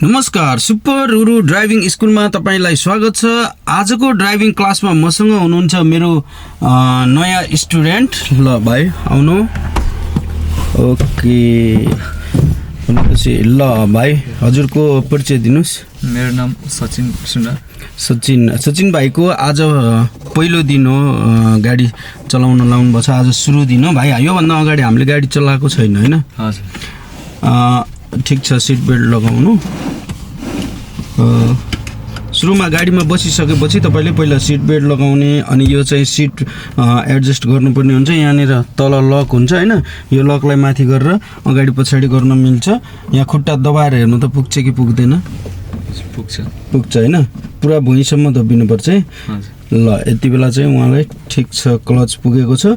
नमस्कार, super Ruru driving स्कुलमा तपाईलाई स्वागत छ। आजको ड्राइभिङ क्लासमा मसँग हुनुहुन्छ मेरो नयाँ स्टुडेन्ट। ल भाइ आउनु। ओके, ल भाइ हजुरको परिचय दिनुस्। मेरो नाम सचिन सुनार। सचिन भाइको आज पहिलो दिन हो गाडी चलाउन लाउनु भएको छ। आज सुरु दिन हो भाइ। योभन्दा अगाडि हामीले गाडी चलाएको छैन होइन? हजुर। ठिक छ, सिट बेल्ट लगाउनु। सुरुमा गाडीमा बसिसकेपछि तपाईँले पहिला सिट बेल्ट लगाउने, अनि यो चाहिँ सिट एडजस्ट गर्नुपर्ने हुन्छ। यहाँनिर तल लक हुन्छ होइन? यो लकलाई माथि गरेर अगाडि पछाडि गर्न मिल्छ। यहाँ खुट्टा दबाएर हेर्नु त पुग्छ कि पुग्दैन? पुग्छ होइन? पुरा भुइँसम्म दबिनुपर्छ है। ल यति बेला चाहिँ उहाँलाई ठिक छ, क्लच पुगेको छ।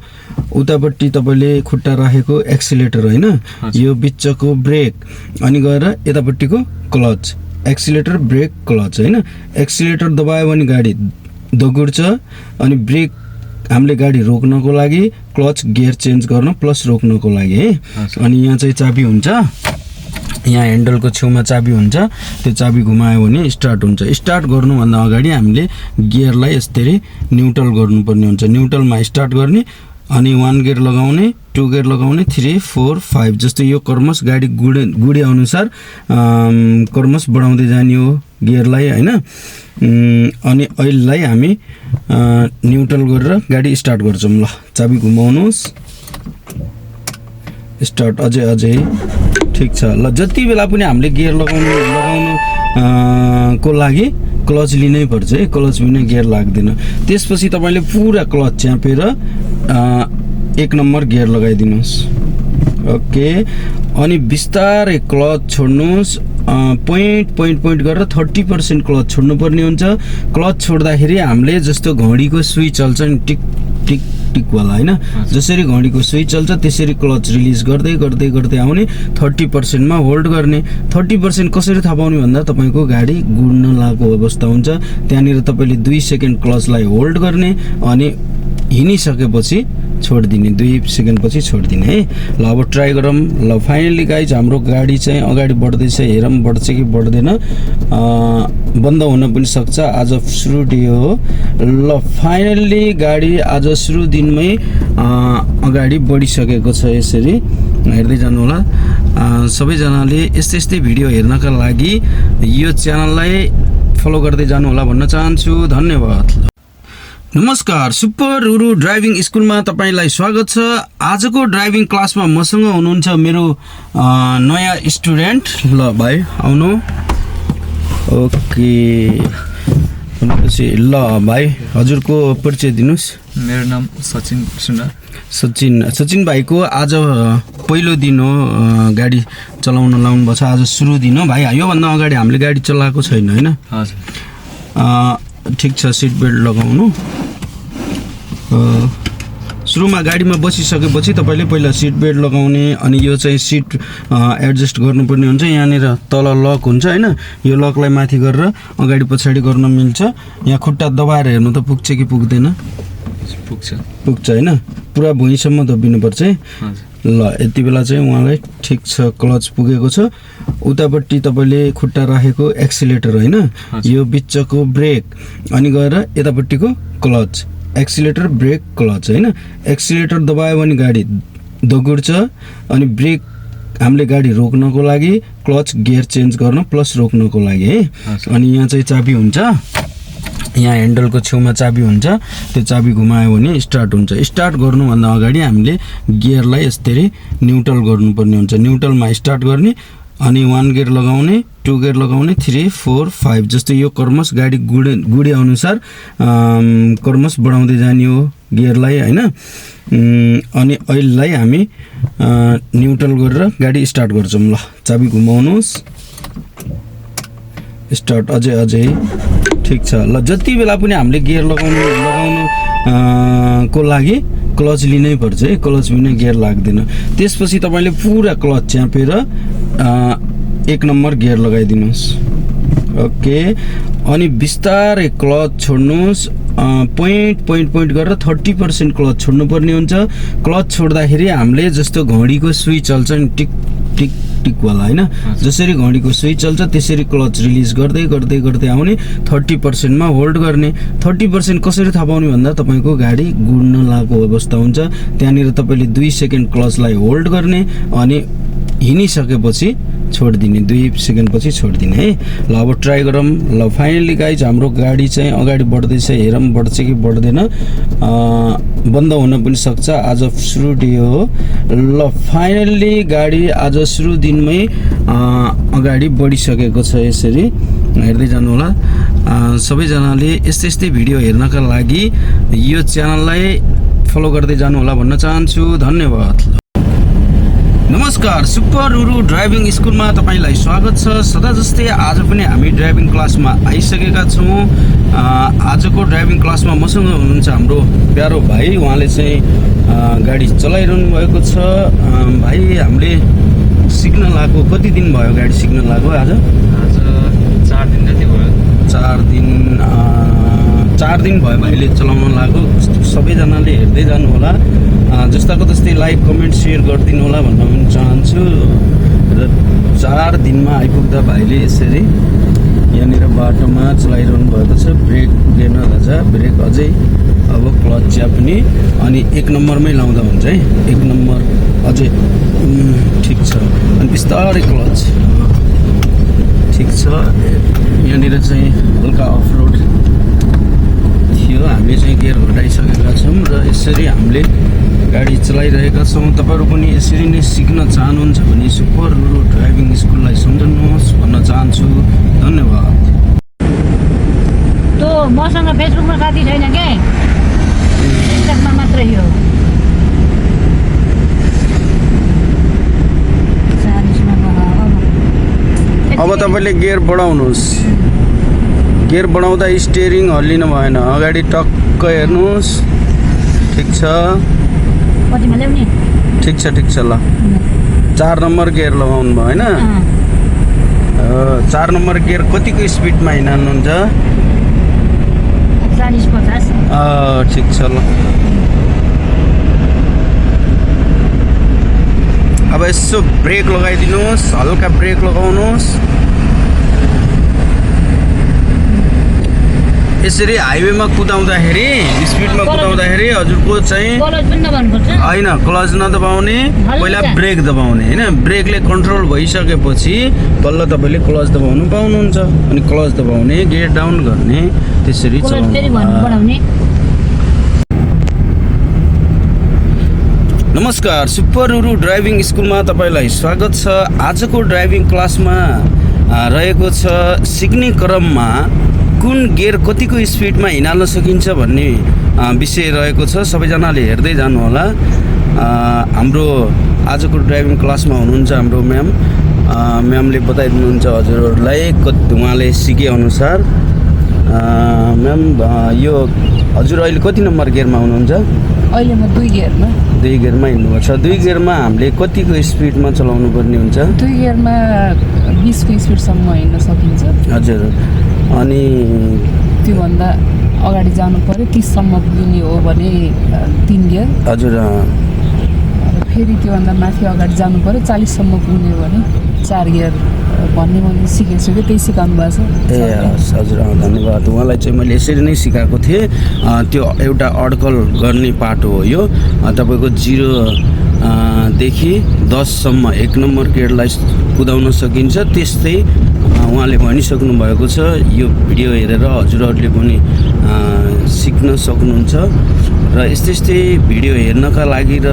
उतापट्टि तपाईँले खुट्टा राखेको एक्सिलेटर होइन, यो बिचको ब्रेक, अनि गएर यतापट्टिको क्लच, एक्सिलेटर ब्रेक क्लच होइन। एक्सिलेटर दबायो भने गाडी दगुर्छ, अनि ब्रेक हामीले गाडी रोक्नको लागि, क्लच गियर चेन्ज गर्न प्लस रोक्नको लागि है। अनि यहाँ चाहिँ चाबी हुन्छ, यहाँ ह्यान्डलको छेउमा चाबी हुन्छ। त्यो चाबी घुमायो भने स्टार्ट हुन्छ। स्टार्ट गर्नुभन्दा अगाडि हामीले गियरलाई यसरी न्युट्रल गर्नुपर्ने हुन्छ। न्युट्रलमा स्टार्ट गर्ने, अनि 1 गियर लगाउने, 2 गियर लगाउने, 3, 4, 5 जस्तो यो कर्मस गाडी गुडे अनुसार कर्मस बढाउँदै जाने हो गियरलाई होइन। अनि अइललाई हामी न्युट्रल गरेर गाडी स्टार्ट गर्छौँ। ल चाबी घुमाउनुहोस्, स्टार्ट। अझै ठिक छ। ल जति बेला पनि हामीले गियर लगाउनु को लागि क्लच लिनै पर्छ है। क्लच बिना गियर लाग्दैन। त्यसपछि तपाईँले पुरा क्लच च्यापेर 1 नम्बर गियर लगाइदिनुहोस्। ओके, अनि बिस्तारै क्लच छोड्नुहोस्। पोइन्ट गरेर 30% क्लच छोड्नुपर्ने हुन्छ। क्लच छोड्दाखेरि हामीले जस्तो घडीको सुई चल्छ नि, टिक टिक टिकवाला होइन, जसरी घडीको सुई चल्छ त्यसरी क्लच रिलिज गर्दै आउने। 30%मा होल्ड गर्ने। 30% कसरी थाहा पाउने भन्दा तपाईँको गाडी गुड्न लागेको अवस्था हुन्छ। त्यहाँनिर तपाईँले 2 सेकेन्ड क्लचलाई होल्ड गर्ने, अनि हिँडिसकेपछि छोडिदिने, 2 सेकेन्ड पछि छोडिदिने है। ल अब ट्राई गरौँ। ल फाइनली गाइज हाम्रो गाडी चाहिँ अगाडि बढ्दैछ। हेरौँ बढ्छ कि बढ्दैन। बन्द हुन पनि सक्छ, आज सुरु डे हो। ल फाइनल्ली गाडी आज सुरु दिनमै अगाडि बढिसकेको छ। यसरी हेर्दै जानु होला। सबैजनाले यस्तै भिडियो हेर्नका लागि यो च्यानललाई फलो गर्दै जानु होला भन्न चाहन्छु। धन्यवाद। नमस्कार, सुपर रुरु ड्राइभिङ स्कुलमा तपाईलाई स्वागत छ। आजको ड्राइभिङ क्लासमा मसँग हुनुहुन्छ मेरो नयाँ स्टुडेन्ट। ल भाइ आउनु। ओके, ल भाइ हजुरको परिचय दिनुस्। मेरो नाम सचिन सुनार। सचिन भाइको आज पहिलो दिन हो गाडी चलाउन लाउनु भएको छ। आज सुरु दिन हो भाइ। योभन्दा अगाडि हामीले गाडी चलाएको छैन होइन? हजुर। ठिक छ, सिट बेल्ट लगाउनु। सुरुमा गाडीमा बसिसकेपछि तपाईँले पहिला सिट बेल्ट लगाउने, अनि यो चाहिँ सिट एडजस्ट गर्नुपर्ने हुन्छ। यहाँनिर तल लक हुन्छ होइन? यो लकलाई माथि गरेर अगाडि पछाडि गर्न मिल्छ। यहाँ खुट्टा दबाएर हेर्नु त पुग्छ कि पुग्दैन? पुग्छ होइन? पुरा भुइँसम्म दबिनुपर्छ है। ल यति बेला चाहिँ उहाँलाई ठिक छ, क्लच पुगेको छ। उतापट्टि तपाईँले खुट्टा राखेको एक्सिलेटर होइन, यो बिचको ब्रेक, अनि गएर यतापट्टिको क्लच, एक्सिलेटर ब्रेक क्लच होइन। एक्सिलेटर दबायो भने गाडी दगुर्छ, अनि ब्रेक हामीले गाडी रोक्नको लागि, क्लच गियर चेन्ज गर्न प्लस रोक्नको लागि है। अनि यहाँ चाहिँ चाबी हुन्छ, यहाँ ह्यान्डलको छेउमा चाबी हुन्छ। त्यो चाबी घुमायो भने स्टार्ट हुन्छ। स्टार्ट गर्नुभन्दा अगाडि हामीले गियरलाई यसरी न्युट्रल गर्नुपर्ने हुन्छ। न्युट्रलमा स्टार्ट गर्ने, अनि 1 गियर लगाउने, 2 गियर लगाउने, 3, 4, 5 जस्तो यो कर्मस गाडी गुडे अनुसार कर्मस बढाउँदै जाने हो गियरलाई होइन। अनि अइललाई हामी न्युट्रल गरेर गाडी स्टार्ट गर्छौँ। ल चाबी घुमाउनुहोस्, स्टार्ट। अझै ठिक छ। ल जति बेला पनि हामीले गियर लगाउनु को लागि क्लच लिनै पर्छ है। क्लच बिना गियर लाग्दैन। त्यसपछि तपाईँले पुरा क्लच च्यापेर 1 नम्बर गियर लगाइदिनुहोस्। ओके, अनि बिस्तारै क्लच छोड्नुहोस्। पोइन्ट गरेर 30% क्लच छोड्नुपर्ने हुन्छ। क्लच छोड्दाखेरि हामीले जस्तो घडीको सुई चल्छ नि, टिक टिक टिकवाला होइन जसरी घडीको सुई चल्छ त्यसरी क्लच रिलिज गर्दै गर्दै गर्दै आउने 30% मा होल्ड गर्ने 30% कसरी थाहा पाउने भन्दा तपाईँको गाडी गुड्न लागेको अवस्था हुन्छ त्यहाँनिर तपाईँले 2 सेकेन्ड क्लचलाई होल्ड गर्ने अनि हिँडिसकेपछि छोडिदिने 2 सेकेन्ड पछि छोडिदिने है ल अब ट्राई गरौँ ल फाइनली गाइज हाम्रो गाडी चाहिँ अगाडि बढ्दैछ हेरौँ बढ्छ कि बढ्दैन बन्द हुन पनि सक्छ आज सुरु डे हो ल फाइनल्ली गाडी आज सुरु दिनमै अगाडि बढिसकेको छ यसरी हेर्दै जानु होला सबैजनाले यस्तै यस्तै भिडियो हेर्नका लागि यो च्यानललाई फलो गर्दै जानु होला भन्न चाहन्छु धन्यवाद नमस्कार सुपर रुरु ड्राइभिङ स्कुलमा तपाईलाई स्वागत छ सदा जस्तै आज पनि हामी ड्राइभिङ क्लासमा आइसकेका छौँ आजको ड्राइभिङ क्लासमा मसँग हुनुहुन्छ हाम्रो प्यारो भाइ उहाँले चाहिँ गाडी चलाइरहनु भएको छ भाइ हामीले सिक्न लागेको कति दिन भयो गाडी सिक्न लागेको आज 4 दिन जति भयो 4 दिन भयो भाइले चलाउन लागेको सबैजनाले हेर्दै जानु होला जस्ताको तस्तै लाइक कमेन्ट सेयर गरिदिनु होला भन्न पनि चाहन्छु र 4 दिनमा आइपुग्दा भाइले यसरी यहाँनिर बाटोमा चलाइरहनु भएको छ ब्रेक पुगेन राजा ब्रेक अझै अब क्लच च्याप्ने अनि 1 नम्बरमै लाउँदा हुन्छ है 1 नम्बर अझै ठिक छ अनि बिस्तारै क्लच ठिक छ यहाँनिर चाहिँ हल्का अफ रोड थियो हामीले चाहिँ गियर घटाइसकेका छौँ र यसरी हामीले गाडी चलाइरहेका छौँ तपाईँहरू पनि यसरी नै सिक्न चाहनुहुन्छ भने सुपर रुरु ड्राइभिङ स्कुललाई सम्झनुहोस् भन्न चाहन्छु धन्यवाद तो मसँग फेसबुकमा साथी छैन के इन्स्टामा मात्रै हो अब तपाईँले गियर बढाउनुहोस् गियर बढाउँदा स्टियरिङ हल्लिनु भएन अगाडि टक्क हेर्नुहोस् ठिक छ कतिमा ल्याउने ठिक छ ल 4 नम्बर गियर लगाउनु भयो होइन 4 नम्बर गियर कतिको स्पिडमा हिँड्नुहुन्छ 40-50 ठिक छ ल अब यसो ब्रेक लगाइदिनुहोस् हल्का ब्रेक लगाउनुहोस् यसरी हाइवेमा कुदाउँदाखेरि स्पिडमा कुदाउँदाखेरि हजुरको चाहिँ होइन क्लच नदबाउने पहिला ब्रेक दबाउने होइन ब्रेकले कन्ट्रोल भइसकेपछि बल्ल तपाईँले क्लच दबाउनु पाउनुहुन्छ अनि क्लच दबाउने गियर डाउन गर्ने त्यसरी चलाउनु नमस्कार सुपर रुरु ड्राइभिङ स्कुलमा तपाईँलाई स्वागत छ आजको ड्राइभिङ क्लासमा रहेको छ सिक्ने क्रममा कुन गियर कतिको स्पिडमा हिँड्न सकिन्छ भन्ने विषय रहेको छ सबैजनाले हेर्दै जानु होला हाम्रो आजको ड्राइभिङ क्लासमा हुनुहुन्छ हाम्रो म्यामले बताइदिनुहुन्छ हजुरहरूलाई उहाँले सिकेअनुसार म्याम यो हजुर अहिले कति नम्बर गियरमा हुनुहुन्छ अहिले म 2 गियरमा हिँड्नुपर्छ 2 गियरमा हामीले कतिको स्पिडमा चलाउनु पर्ने हुन्छ 2 गियरमा 20 को स्पिडसम्म हिँड्न सकिन्छ हजुर अनि त्योभन्दा अगाडि जानु पर्यो 30 सम्म पुग्ने हो भने 3 गियर हजुर फेरि त्योभन्दा माथि अगाडि जानु पर्यो 40 सम्म पुग्ने हो भने 4 गियर भन्ने मैले सिकेको छु कि त्यही सिकाउनु भएको छ ए हजुर धन्यवाद उहाँलाई चाहिँ मैले यसरी नै सिकाएको थिएँ त्यो एउटा अड्कल गर्ने पाटो हो यो तपाईँको 0 देखि 10 सम्म 1 नम्बर गियरलाई कुदाउन सकिन्छ त्यस्तै उहाँले भनिसक्नु भएको छ यो भिडियो हेरेर हजुरहरूले पनि सिक्न सक्नुहुन्छ र यस्तै भिडियो हेर्नका लागि र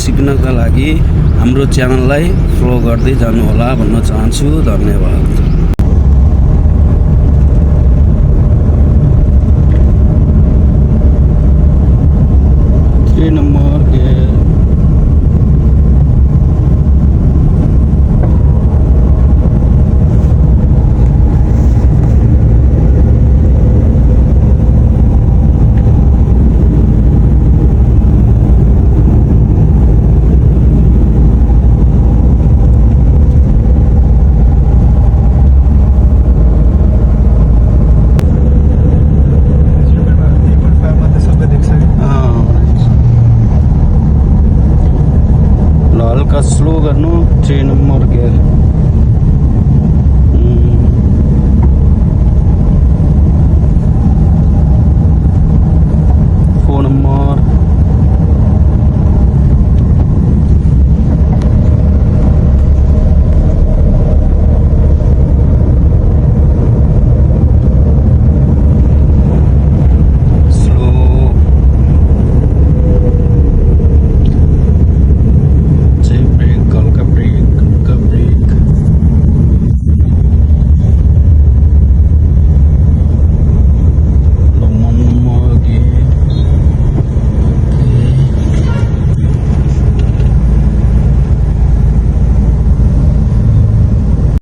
सिक्नका लागि हाम्रो च्यानललाई फलो गर्दै जानु होला भन्न चाहन्छु धन्यवाद